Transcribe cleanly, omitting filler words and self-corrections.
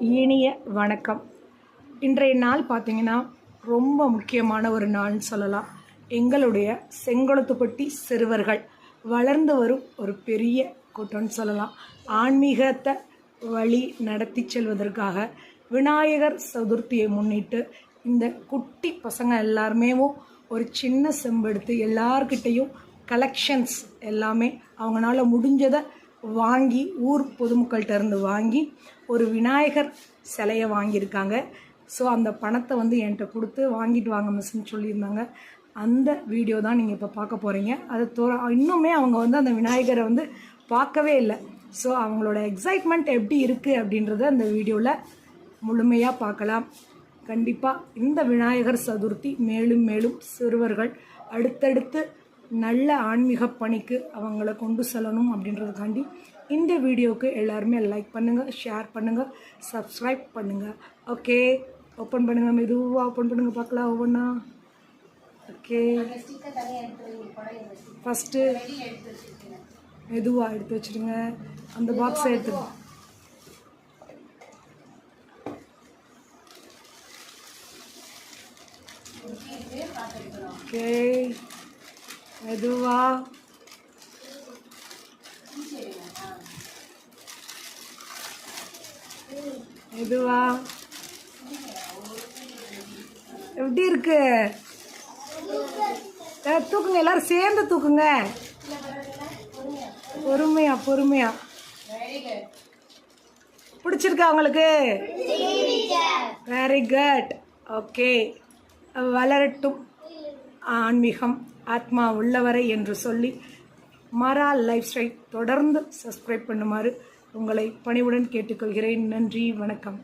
இனிய வணக்கம். இன்றைய நாள் பார்த்திங்கன்னா ரொம்ப முக்கியமான ஒரு நாள்னு சொல்லலாம். எங்களுடைய செங்கொளத்துப்பட்டி சிறுவர்கள் வளர்ந்து வரும் ஒரு பெரிய கூட்டம்னு சொல்லலாம். ஆன்மீகத்தை வழி நடத்தி செல்வதற்காக விநாயகர் சதுர்த்தியை முன்னிட்டு இந்த குட்டி பசங்க எல்லாருமே ஒரு சின்ன செம்பெடுத்து எல்லார்கிட்டையும் கலெக்ஷன்ஸ் எல்லாமே அவங்களால முடிஞ்சதை வாங்கி ஊர் பொதுமக்கள்கிட்ட இருந்து வாங்கி ஒரு விநாயகர் சிலையை வாங்கியிருக்காங்க. ஸோ அந்த பணத்தை என்கிட்ட கொடுத்து வாங்கிட்டு வாங்க மிஸ்ன்னு சொல்லியிருந்தாங்க. அந்த வீடியோ தான் நீங்கள் இப்போ பார்க்க போகிறீங்க. அது இன்னுமே அவங்க அந்த விநாயகரை பார்க்கவே இல்லை. ஸோ அவங்களோட எக்ஸைட்மெண்ட் எப்படி இருக்குது அப்படின்றத அந்த வீடியோவில் முழுமையாக பார்க்கலாம். கண்டிப்பாக இந்த விநாயகர் சதுர்த்தி மேலும் மேலும் சிறுவர்கள் அடுத்தடுத்து நல்ல ஆன்மீக பணிக்கு அவங்கள கொண்டு செல்லணும் அப்படின்றதுக்காண்டி இந்த வீடியோவுக்கு எல்லாருமே லைக் பண்ணுங்கள், ஷேர் பண்ணுங்கள், சப்ஸ்கிரைப் பண்ணுங்கள். ஓகே, ஓப்பன் பண்ணுங்கள், மெதுவாக ஓப்பன் பண்ணுங்கள், பார்க்கலாம் ஒவ்வொன்றா. ஓகே, ஃபஸ்ட்டு மெதுவாக எடுத்து வச்சுருங்க. அந்த பாக்ஸை எடுத்துங்க. ஓகே, மெதுவா மெதுவா எப்படி இருக்கு? தூக்குங்க, எல்லாரும் சேர்ந்து தூக்குங்க. பொறுமையா பொறுமையா. பிடிச்சிருக்கா உங்களுக்கு? Very good. ஓகே, வளரட்டும் ஆன்மீகம் ஆத்மா உள்ளவரை என்று சொல்லி மரா லைஃப் ஸ்டைல் தொடர்ந்து சப்ஸ்கிரைப் பண்ணுமாறு உங்களை பணிவுடன் கேட்டுக்கொள்கிறேன். நன்றி, வணக்கம்.